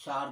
4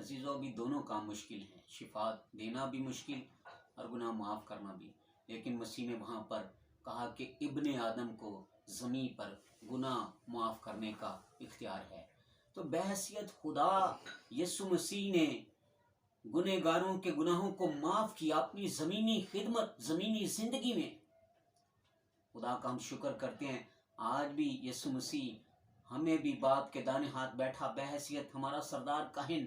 عزیزوں بھی دونوں کام مشکل ہیں، شفا دینا بھی مشکل اور گناہ معاف کرنا بھی، لیکن مسیح نے وہاں پر کہا کہ ابن آدم کو زمین پر گناہ معاف کرنے کا اختیار ہے۔ تو بحیثیت خدا یسوع مسیح نے گنہگاروں کے گناہوں کو معاف کیا اپنی زمینی خدمت، زمینی زندگی میں۔ خدا کا ہم شکر کرتے ہیں، آج بھی یسوع مسیح ہمیں بھی باپ کے دانے ہاتھ بیٹھا بحیثیت ہمارا سردار کاہن،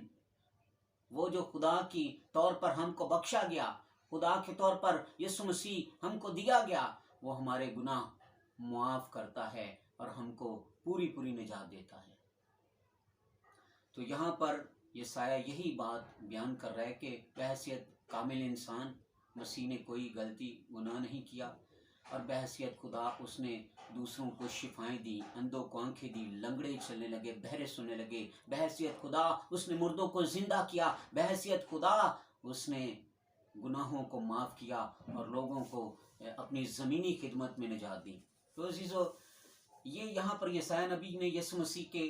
وہ جو خدا کی طور پر ہم کو بخشا گیا، خدا کے طور پر یسوع مسیح ہم کو دیا گیا، وہ ہمارے گناہ معاف کرتا ہے اور ہم کو پوری نجات دیتا ہے۔ تو یہاں پر یسایہ یہی بات بیان کر رہا ہے کہ بحیثیت کامل انسان مسیح نے کوئی غلطی گناہ نہیں کیا، اور بحیثیت خدا اس نے دوسروں کو شفائیں دی، اندھوں کو آنکھیں دی، لنگڑے چلنے لگے، بہرے سننے لگے۔ بحیثیت خدا اس نے مردوں کو زندہ کیا۔ بحیثیت خدا اس نے گناہوں کو معاف کیا اور لوگوں کو اپنی زمینی خدمت میں نجات دی۔ تو عزیزو، یہ یہاں پر یسایہ نبی نے یسوع مسیح کے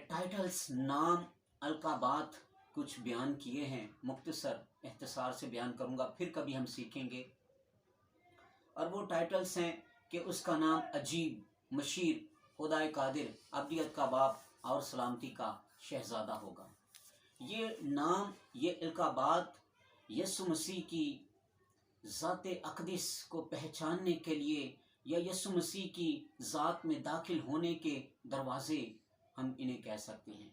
ٹائٹلز، نام، القابات کچھ بیان کیے ہیں، مختصر اختصار سے بیان کروں گا، پھر کبھی ہم سیکھیں گے۔ اور وہ ٹائٹلز ہیں کہ اس کا نام عجیب، مشیر، خدائے قادر، ابدیت کا باپ اور سلامتی کا شہزادہ ہوگا۔ یہ نام، یہ القابات یسوع مسیح کی ذات اقدس کو پہچاننے کے لیے یا یسوع مسیح کی ذات میں داخل ہونے کے دروازے ہم انہیں کہہ سکتے ہیں،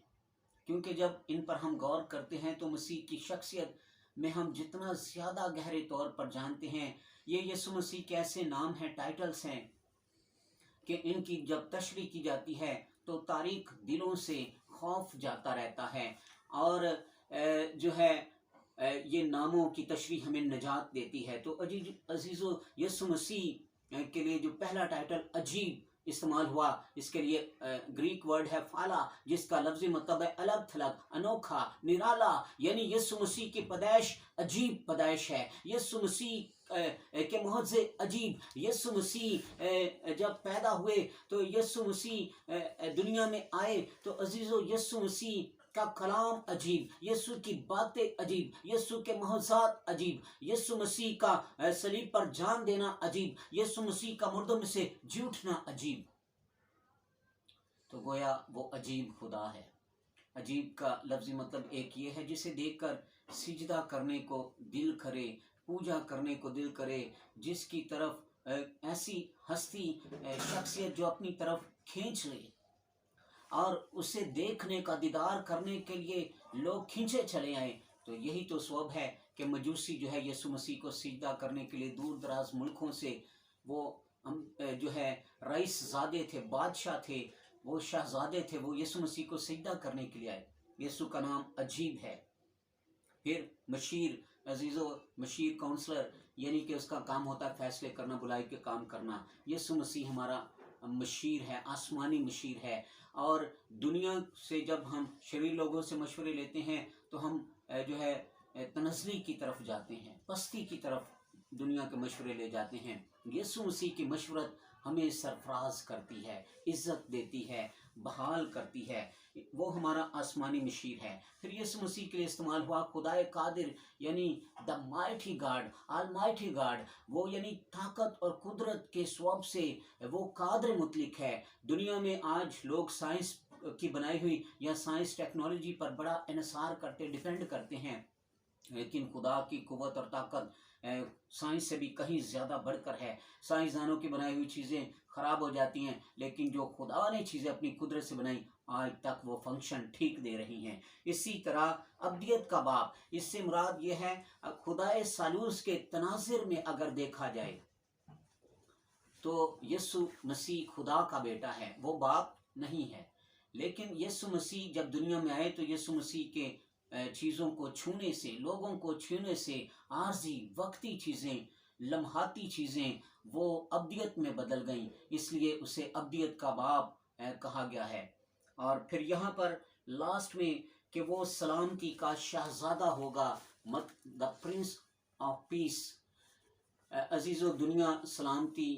کیونکہ جب ان پر ہم غور کرتے ہیں تو مسیح کی شخصیت میں ہم جتنا زیادہ گہرے طور پر جانتے ہیں، یہ یسوع مسیح کے ایسے نام ہیں، ٹائٹلز ہیں کہ ان کی جب تشریح کی جاتی ہے تو تاریک دلوں سے خوف جاتا رہتا ہے، اور جو ہے یہ ناموں کی تشریح ہمیں نجات دیتی ہے۔ تو عزیزو، یسوع مسیح کے لیے جو پہلا ٹائٹل عجیب استعمال ہوا، اس کے لیے گریک ورڈ ہے فالا، جس کا لفظی مطلب ہے الگ تھلگ، انوکھا، نرالا، یعنی یسوع مسیح کی پیدائش عجیب پیدائش ہے، یسوع مسیح کے معجزے عجیب، یسوع مسیح جب پیدا ہوئے تو یسوع مسیح دنیا میں آئے تو عزیزو، یسوع مسیح کا کلام عجیب، یسوع کی باتیں عجیب، یسوع کے معجزات عجیب، یسوع مسیح کا صلیب پر جان دینا عجیب، یسوع مسیح کا مردوں میں سے جی اٹھنا عجیب۔ تو گویا وہ عجیب خدا ہے۔ عجیب کا لفظی مطلب ایک یہ ہے جسے دیکھ کر سجدہ کرنے کو دل کرے، پوجا کرنے کو دل کرے، جس کی طرف ایسی ہستی، شخصیت جو اپنی طرف کھینچ لے، اور اسے دیکھنے کا دیدار کرنے کے لیے لوگ کھینچے چلے آئے۔ تو یہی تو سبب ہے کہ مجوسی جو ہے یسوع مسیح کو سجدہ کرنے کے لیے دور دراز ملکوں سے، وہ جو ہے رئیس زادے تھے، بادشاہ تھے، وہ شہزادے تھے، وہ یسوع مسیح کو سجدہ کرنے کے لیے آئے۔ یسوع کا نام عجیب ہے۔ پھر مشیر، عزیزو، مشیر کاؤنسلر، یعنی کہ اس کا کام ہوتا ہے فیصلے کرنا، بلائی کے کام کرنا۔ یسوع مسیح ہمارا مشیر ہے، آسمانی مشیر ہے، اور دنیا سے جب ہم شریر لوگوں سے مشورے لیتے ہیں تو ہم جو ہے تنزلی کی طرف جاتے ہیں، پستی کی طرف دنیا کے مشورے لے جاتے ہیں۔ یسوع مسیح کی مشورت ہمیں سرفراز کرتی ہے، عزت دیتی ہے، بحال کرتی ہے، وہ ہمارا آسمانی مشیر ہے۔ پھر یسوع مسیح کے لیے استعمال ہوا خدائے قادر، یعنی دا مائٹی گاڈ، آل مائٹی گاڈ، وہ یعنی طاقت اور قدرت کے سبب سے وہ قادر مطلق ہے۔ دنیا میں آج لوگ سائنس کی بنائی ہوئی یا سائنس ٹیکنالوجی پر بڑا انحصار کرتے، ڈیپینڈ کرتے ہیں، لیکن خدا کی قوت اور طاقت سائنس سے بھی کہیں زیادہ بڑھ کر ہے۔ سائنسدانوں کی بنائی ہوئی چیزیں خراب ہو جاتی ہیں، لیکن جو خدا نے چیزیں اپنی قدرت سے بنائی آج تک وہ فنکشن ٹھیک دے رہی ہیں۔ اسی طرح ابدیت کا باپ، اس سے مراد یہ ہے خدائے ثالوث کے تناظر میں اگر دیکھا جائے تو یسوع مسیح خدا کا بیٹا ہے، وہ باپ نہیں ہے، لیکن یسوع مسیح جب دنیا میں آئے تو یسوع مسیح کے چیزوں کو چھونے سے، لوگوں کو چھونے سے، عارضی وقتی چیزیں، لمحاتی چیزیں وہ ابدیت میں بدل گئیں، اس لیے اسے ابدیت کا باپ کہا گیا ہے۔ اور پھر یہاں پر لاسٹ میں کہ وہ سلامتی کا شہزادہ ہوگا، دا پرنس آف پیس۔ عزیزو، دنیا سلامتی،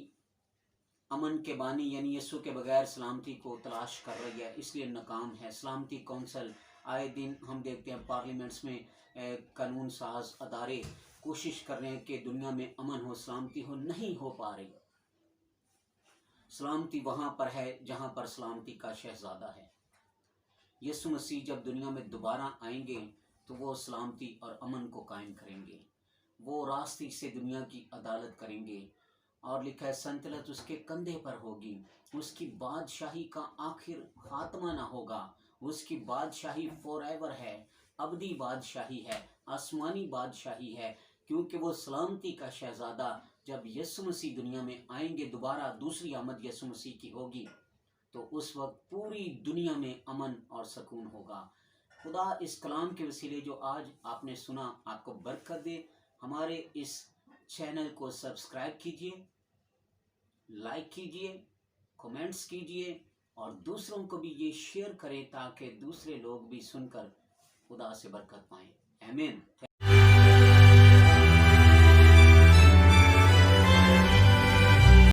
امن کے بانی یعنی یسوع کے بغیر سلامتی کو تلاش کر رہی ہے، اس لیے ناکام ہے۔ سلامتی کونسل آئے دن ہم دیکھتے ہیں پارلیمنٹس میں قانون ساز ادارے کوشش کر رہے ہیں کہ دنیا میں امن ہو، سلامتی ہو، نہیں ہو پا رہی۔ سلامتی وہاں پر ہے جہاں پر سلامتی کا شہزادہ ہے۔ یسوع مسیح جب دنیا میں دوبارہ آئیں گے تو وہ سلامتی اور امن کو قائم کریں گے، وہ راستی سے دنیا کی عدالت کریں گے، اور لکھا ہے سلطنت اس کے کندھے پر ہوگی، اس کی بادشاہی کا آخر خاتمہ نہ ہوگا، اس کی بادشاہی فور ایور ہے، ابدی بادشاہی ہے، آسمانی بادشاہی ہے، کیونکہ وہ سلامتی کا شہزادہ جب یسوع مسیح دنیا میں آئیں گے، دوبارہ دوسری آمد یسوع مسیح کی ہوگی، تو اس وقت پوری دنیا میں امن اور سکون ہوگا۔ خدا اس کلام کے وسیلے جو آج آپ نے سنا آپ کو برکت دے۔ ہمارے اس چینل کو سبسکرائب کیجئے، لائک کیجئے، کمنٹس کیجئے، اور دوسروں کو بھی یہ شیئر کریں تاکہ دوسرے لوگ بھی سن کر خدا سے برکت پائیں۔ آمین۔